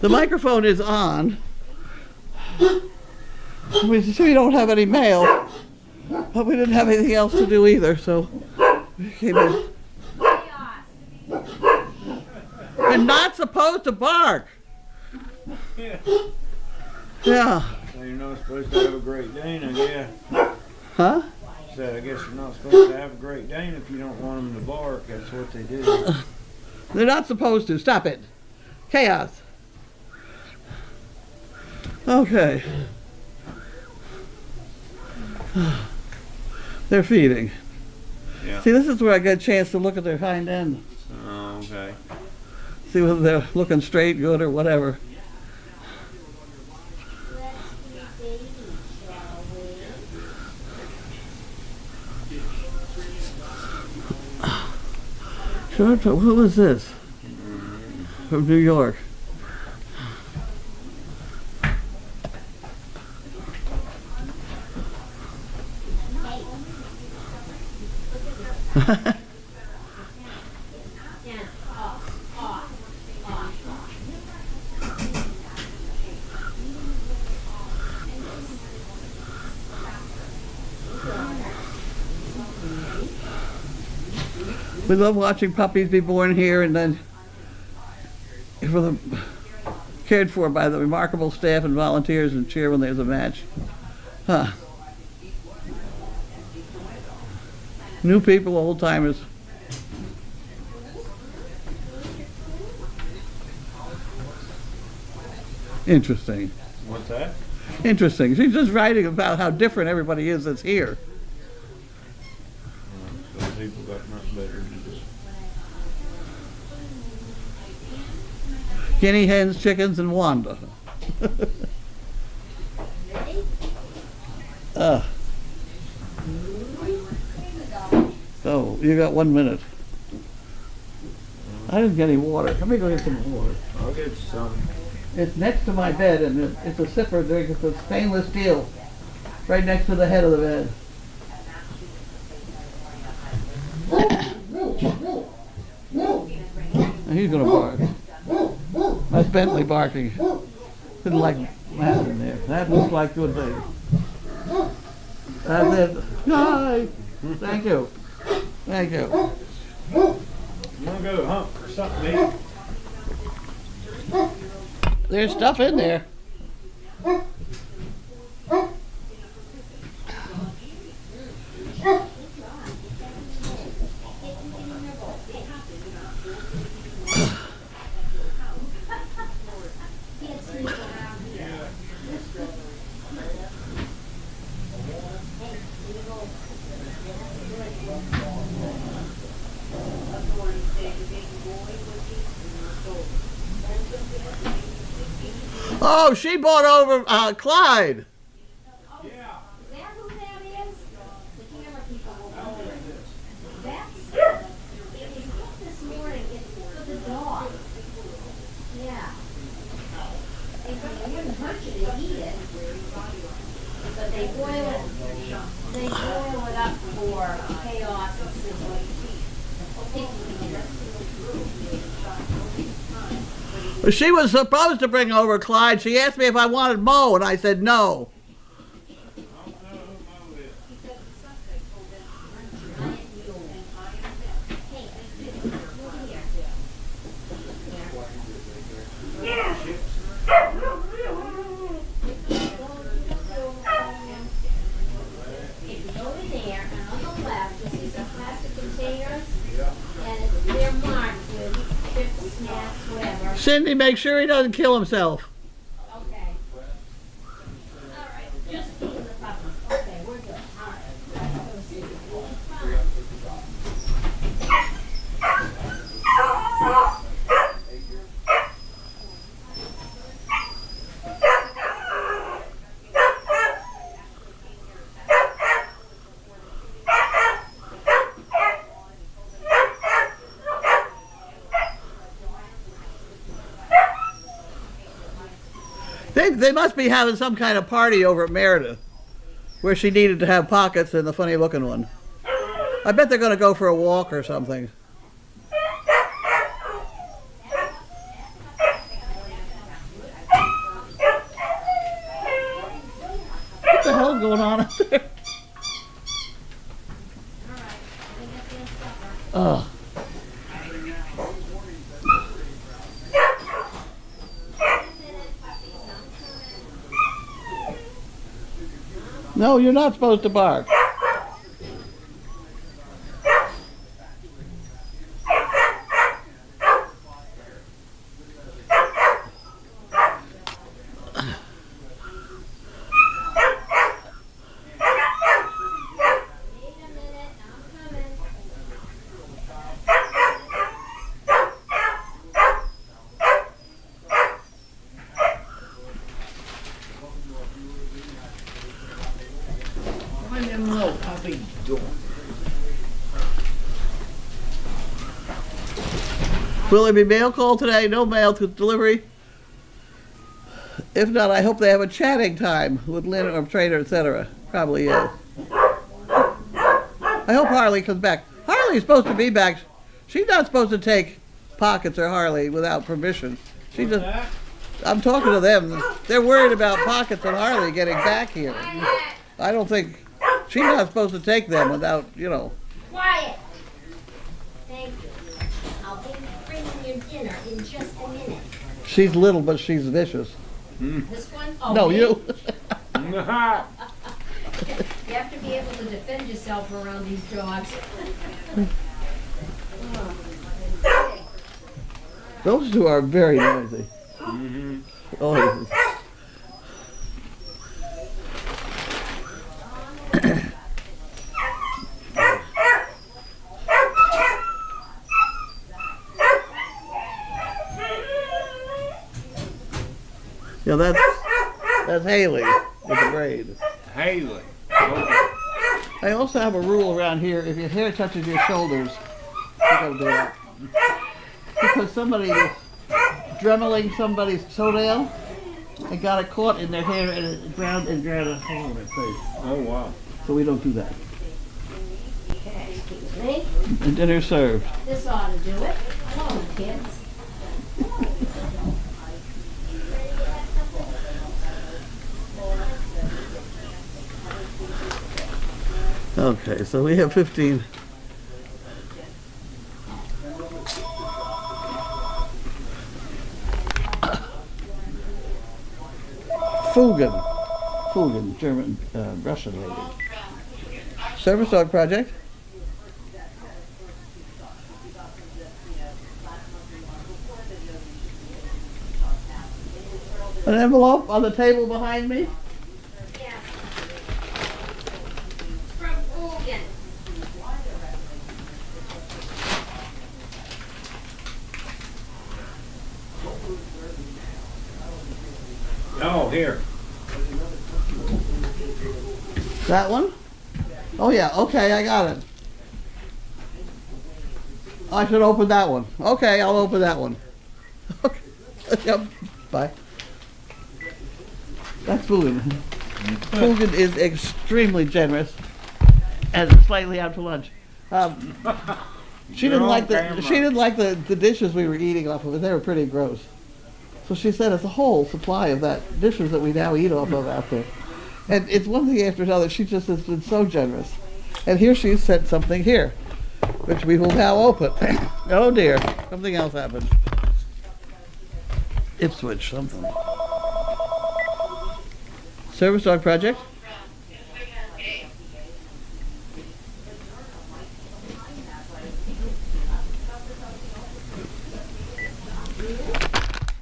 The microphone is on. We don't have any mail, but we didn't have anything else to do either, so we came in. They're not supposed to bark. Yeah. Yeah. So you're not supposed to have a Great Dane, I guess. Huh? So I guess you're not supposed to have a Great Dane if you don't want them to bark. That's what they do. They're not supposed to. Stop it. Chaos. Okay. They're feeding. Yeah. See, this is where I get a chance to look at their hind end. Oh, okay. See whether they're looking straight, good, or whatever. Sure, but who was this? From New York. We love watching puppies be born here and then for them cared for by the remarkable staff and volunteers and cheer when there's a match. Huh. New people, old timers. Interesting. What's that? Interesting. She's just writing about how different everybody is that's here. Some people got much better than this. Guinea hens, chickens, and Wanda. So, you got 1 minute. I didn't get any water. Let me go get some water. I'll get you some. It's next to my bed, and it's a sipper. It's a stainless steel, right next to the head of the bed. And he's gonna bark. That's Bentley barking. Didn't like that in there. That looks like good thing. That's it. Hi. Thank you. Thank you. You wanna go hunt for something to eat? There's stuff in there. Oh, she bought over Clyde. Yeah. Is that who that is? The camera people will know. That's, it was cooked this morning. It's for the dog. Yeah. It wouldn't hurt you to eat it. But they boil it up for chaos and She was supposed to bring over Clyde. She asked me if I wanted Mo, and I said no. Cindy, make sure he doesn't kill himself. Okay. All right. Just feed the puppies. Okay, we're good. All right. Let's go see. They must be having some kind of party over at Meredith where she needed to have pockets and the funny looking one. I bet they're going to go for a walk or something. the hell's going on up there? All right, let me get the supper. Oh. No, you're not supposed to bark. Wait a minute, I'm coming. What are them little puppies doing? Will there be mail call today? No mail to delivery. If not, I hope they have a chatting time with Lynn or Trader, etc. Probably is. I hope Harley comes back. Harley's supposed to be back. She's not supposed to take Pockets or Harley without permission. She just. I'm talking to them. They're worried about Pockets and Harley getting back here. I don't think she's not supposed to take them without, you know. Quiet. Thank you. I'll be bringing your dinner in just a minute. She's little, but she's vicious. This one? Oh, No, me? you. You have to be able to defend yourself around these dogs. Those two are very noisy. Oh, yes. Yeah, that's Haley with the braid. Haley. Okay. I also have a rule around here: if your hair touches your shoulders, you gotta do that. Because somebody is dremeling somebody's toenail and got it caught in their hair and it ground a hole in their face. Oh, wow. So we don't do that. Okay, excuse me. And dinner served. This ought to do it. Come on, kids. Okay, so we have 15. Fugen, German, Russian lady. Service dog project. An envelope on the table behind me. Yeah. From Oregon. Oh, here. That one? Oh yeah, okay, I got it. I should open that one. Okay, I'll open that one. Okay. Yep, bye. That's Fugen. Fugen is extremely generous and slightly out to lunch. She didn't like the dishes we were eating off of it. They were pretty gross. So she sent us a whole supply of that dishes that we now eat off of out there. And it's one thing after another. She just has been so generous. And here she's sent something here, which we will now open. Oh dear, something else happened. Ipswich, something. Service dog project.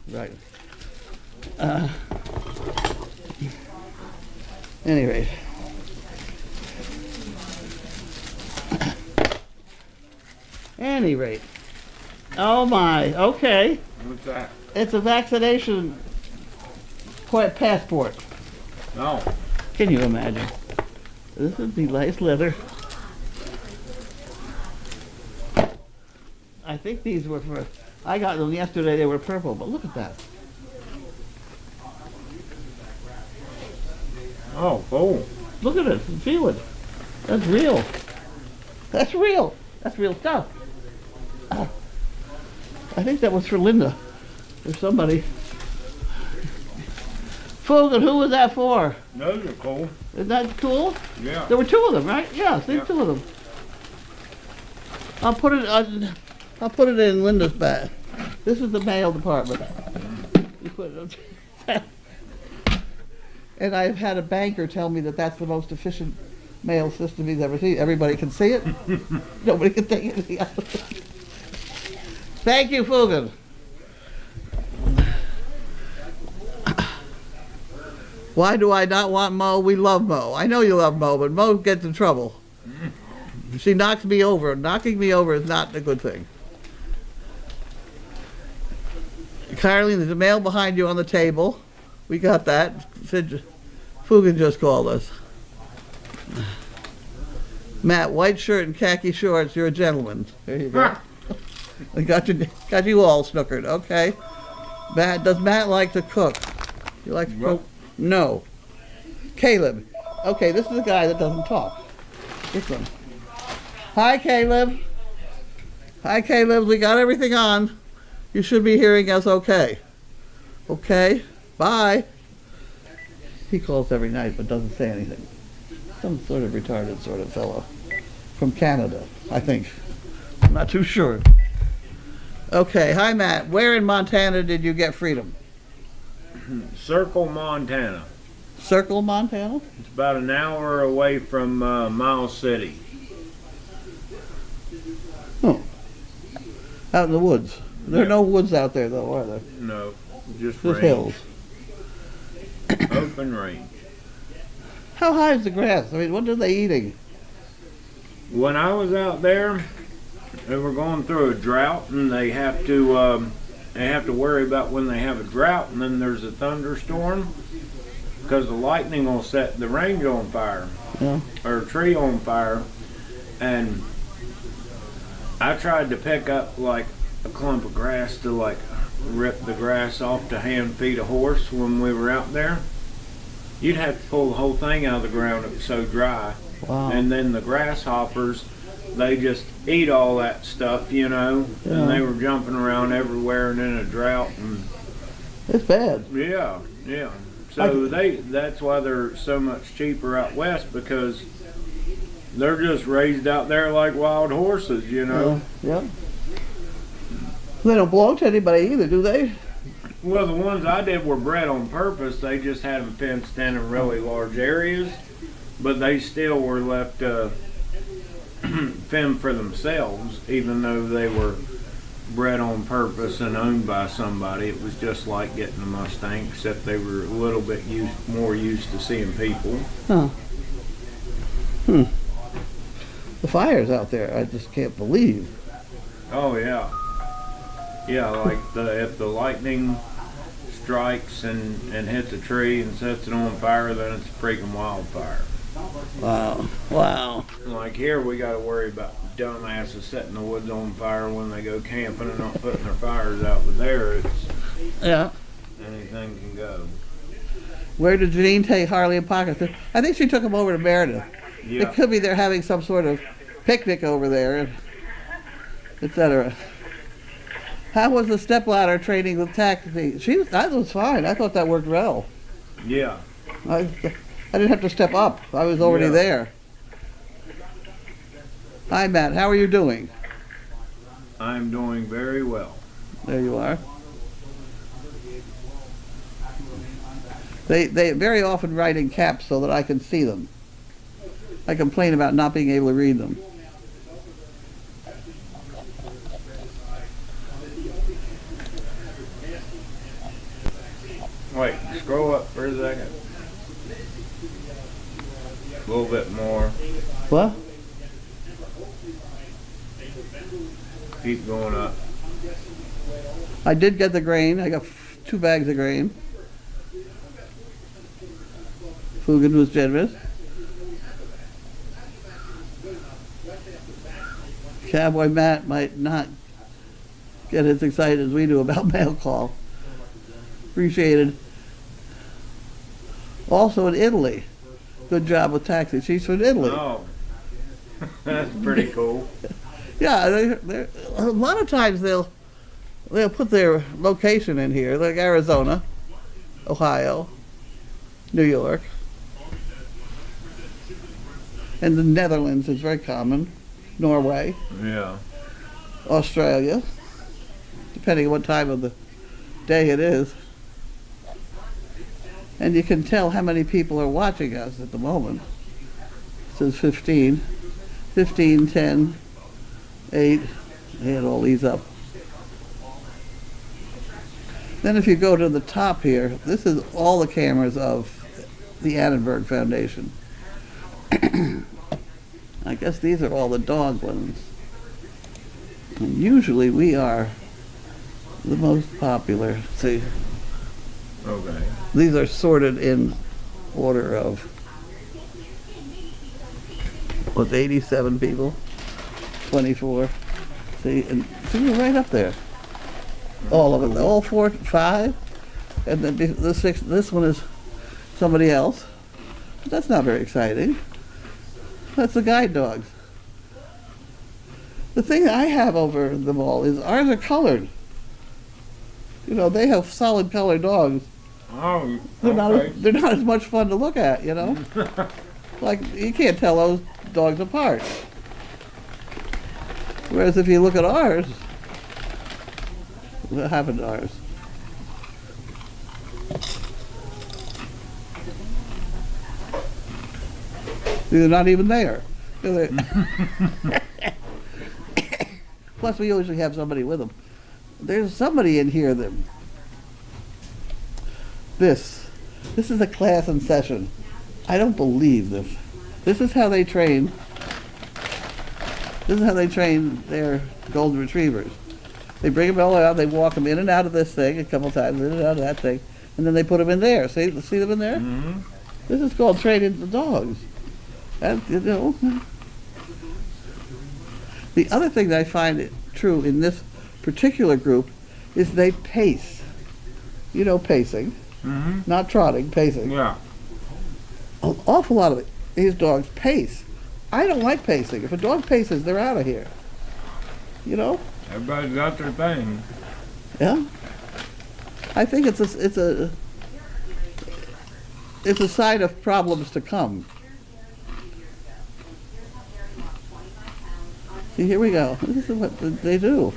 Right. Any rate. Any rate. Oh my, okay. What's that? It's a vaccination passport. No. Can you imagine? This would be nice leather. I think these were for, I got them yesterday, they were purple, but look at that. Oh, oh. Look at it, feel it. That's real. That's real. That's real stuff. I think that was for Linda or somebody. Fogan, who was that for? Those are cool. Isn't that cool? Yeah. There were two of them, right? Yeah, see, Yeah. two of them. I'll put it in Linda's bag. This is the mail department. You put it. And I've had a banker tell me that that's the most efficient mail system he's ever seen. Everybody can see it. Nobody can take anything out. Thank you, Fogan. Why do I not want Mo? We love Mo. I know you love Mo, but Mo gets in trouble. She knocks me over. Knocking me over is not a good thing. Carleen, there's a mail behind you on the table. We got that. Fugan just called us. Matt, white shirt and khaki shorts. You're a gentleman. There you go. I got you all snookered. Okay. Matt, does Matt like to cook? You like to cook? No. Caleb. Okay, this is the guy that doesn't talk. This one. Hi, Caleb. Hi, Caleb. We got everything on. You should be hearing us okay. Okay. Bye. He calls every night but doesn't say anything. Some sort of retarded sort of fellow. From Canada, I think. I'm not too sure. Okay. Hi, Matt. Where in Montana did you get freedom? Circle, Montana. Circle, Montana? It's about an hour away from Miles City. Oh. Out in the woods. There are no woods out there, though, are there? No, just Just range. hills. Open range. How high is the grass? I mean, what are they eating? When I was out there, they were going through a drought, and they have to worry about when they have a drought, and then there's a thunderstorm, because the lightning will set the range on fire, Yeah. or a tree on fire. And I tried to pick up like a clump of grass to like rip the grass off to hand feed a horse when we were out there. You'd have to pull the whole thing out of the ground. It was so dry. Wow. And then the grasshoppers, they just eat all that stuff, you know. Yeah. And they were jumping around everywhere and in a drought. And It's bad. yeah. So that's why they're so much cheaper out west, because they're just raised out there like wild horses, you know. Yeah. They don't belong to anybody either, do they? Well, the ones I did were bred on purpose. They just had them fenced in really large areas, but they still were left fend for themselves, even though they were bred on purpose and owned by somebody. It was just like getting a Mustang, except they were a little bit more used to seeing people. Huh. The fires out there, I just can't believe. Oh yeah. Yeah, like if the lightning strikes and hits a tree and sets it on fire, then it's a freaking wildfire. Wow. Like here, we got to worry about dumbasses setting the woods on fire when they go camping and not putting their fires out. But there, it's Yeah. anything can go. Where did Janine take Harley and Pocket? I think she took them over to Meredith. Yeah. It could be they're having some sort of picnic over there, etc. How was the stepladder training with taxi? That was fine. I thought that worked well. Yeah. I didn't have to step up. I was already Yeah. there. Hi, Matt. How are you doing? I'm doing very well. There you are. They very often write in caps so that I can see them. I complain about not being able to read them. Wait, scroll up for a second. A little bit more. What? Keep going up. I did get the grain. I got 2 bags of grain. Fugan was generous. Cowboy Matt might not get as excited as we do about mail call. Appreciated. Also in Italy. Good job with taxi. She's from Italy. Oh, that's pretty cool. Yeah, a lot of times they'll put their location in here, like Arizona, Ohio, New York. And the Netherlands is very common. Norway, Yeah. Australia, depending on what time of the day it is. And you can tell how many people are watching us at the moment. It says 15, 15, 10, 8, add all these up. Then if you go to the top here, this is all the cameras of the Annenberg Foundation. I guess these are all the dog ones. And usually we are the most popular. See, Okay. these are sorted in order of, what's 87 people? 24. See, and see, we're right up there. All of them, all 4, 5. And then the 6, this one is somebody else. But that's not very exciting. That's the guide dogs. The thing I have over them all is ours are colored. You know, they have solid colored dogs. Oh, They're not as much fun to look at, you know? Like, you can't tell those dogs apart. Whereas if you look at ours, what happened to ours? They're not even there. Plus, we usually have somebody with them. There's somebody in here that this is a class in session. I don't believe this. This is how they train. This is how they train their golden retrievers. They bring them all out. They walk them in and out of this thing a couple times, in and out of that thing, and then they put them in there. See them in there? Mm-hmm. This is called training the dogs. And, you know. The other thing that I find true in this particular group is they pace. You know, pacing, Mm-hmm. not trotting, pacing. Yeah. An awful lot of it, these dogs pace. I don't like pacing. If a dog paces, they're out of here. You know? Everybody's got their thing. Yeah. I think it's a sign of problems to come. See, here we go. This is what they do.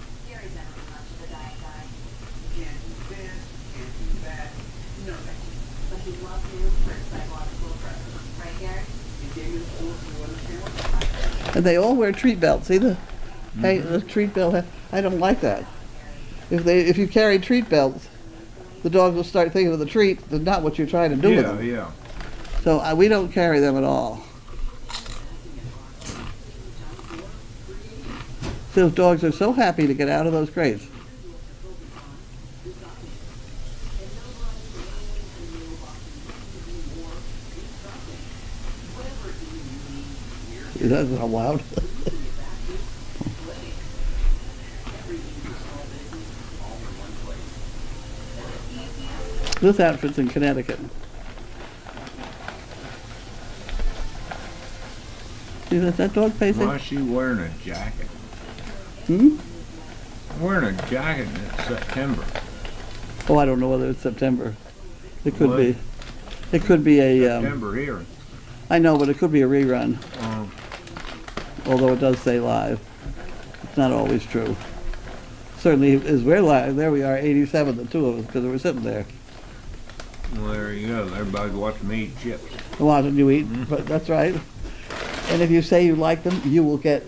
And they all wear treat belts. See the, hey, the treat belt? I don't like that. If you carry treat belts, the dog will start thinking of the treat, and not what you're trying to do with them. Yeah. So we don't carry them at all. Those dogs are so happy to get out of those crates. That's not loud. This outfit's in Connecticut. See that dog pacing? Why is she wearing a jacket? Hmm? Wearing a jacket in September. Oh, I don't know whether it's September. It could What? be. It could be a. September here. I know, but it could be a rerun. Although it does say live. It's not always true. Certainly, as we're live, there we are, 87, the two of us, because we're sitting there Well, there you go. Everybody's watching me eat chips. watching you eat. But that's right. And if you say you like them, you will get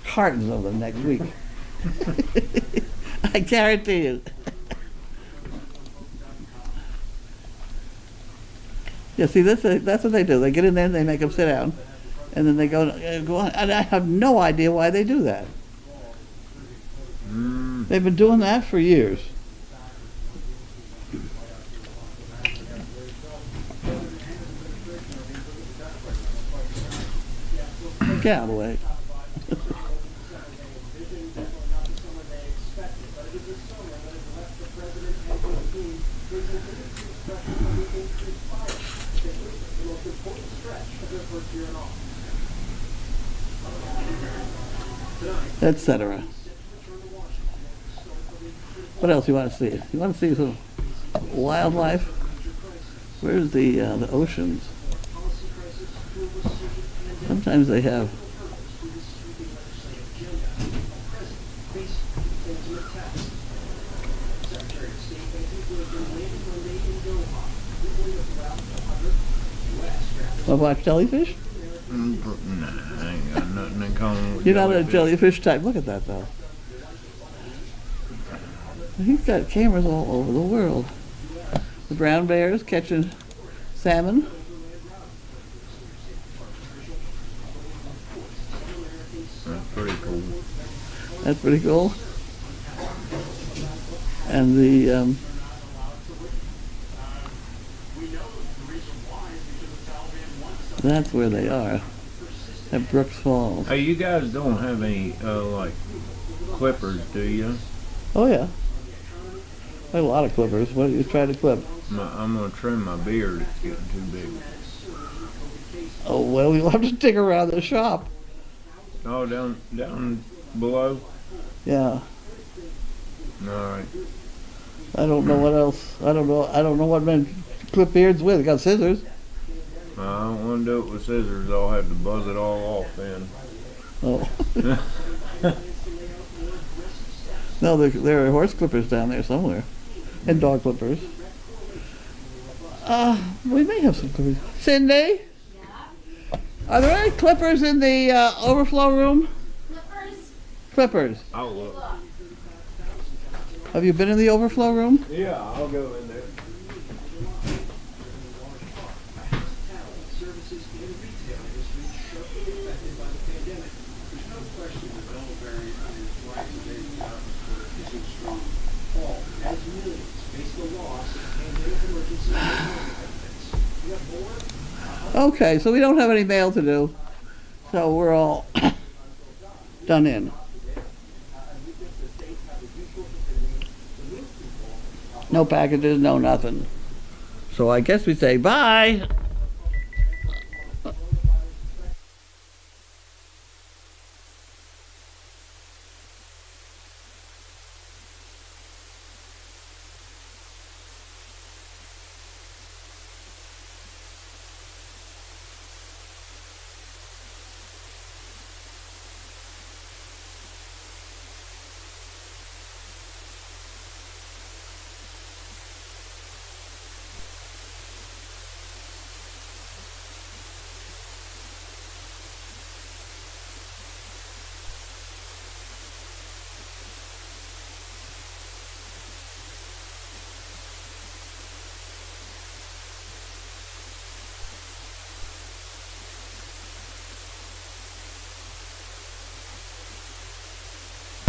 cartons of them next week. I guarantee you. Yeah, see, that's what they do. They get in there and they make them sit down, and then they go on. And I have no idea why they do that. They've been doing that for years. Cowboy. Etc. What else you want to see? You want to see some wildlife? Where's the oceans? Sometimes they have. Want to watch jellyfish? Nah, I ain't got nothing in common with You're not a jellyfish. jellyfish type. Look at that, though. He's got cameras all over the world. The brown bears catching salmon. That's pretty cool. That's pretty cool. And the that's where they are. At Brooks Falls. Hey, you guys don't have any like clippers, do you? Oh yeah. I have a lot of clippers. What do you try to clip? I'm gonna trim my beard. It's getting too big. Oh well, you'll have to dig around the shop. Oh, down below. Yeah. All right. I don't know what else. I don't know what men clip beards with. Got scissors. I don't want to do it with scissors. I'll have to buzz it all off then. Oh. No, there are horse clippers down there somewhere, and dog clippers. We may have some clippers. Cindy, are there any clippers in the overflow room? Clippers? Clippers. I'll look. Have you been in the overflow room? Yeah, I'll go in there. Okay, so we don't have any mail to do, so we're all done in. No packages, no nothing. So I guess we say bye.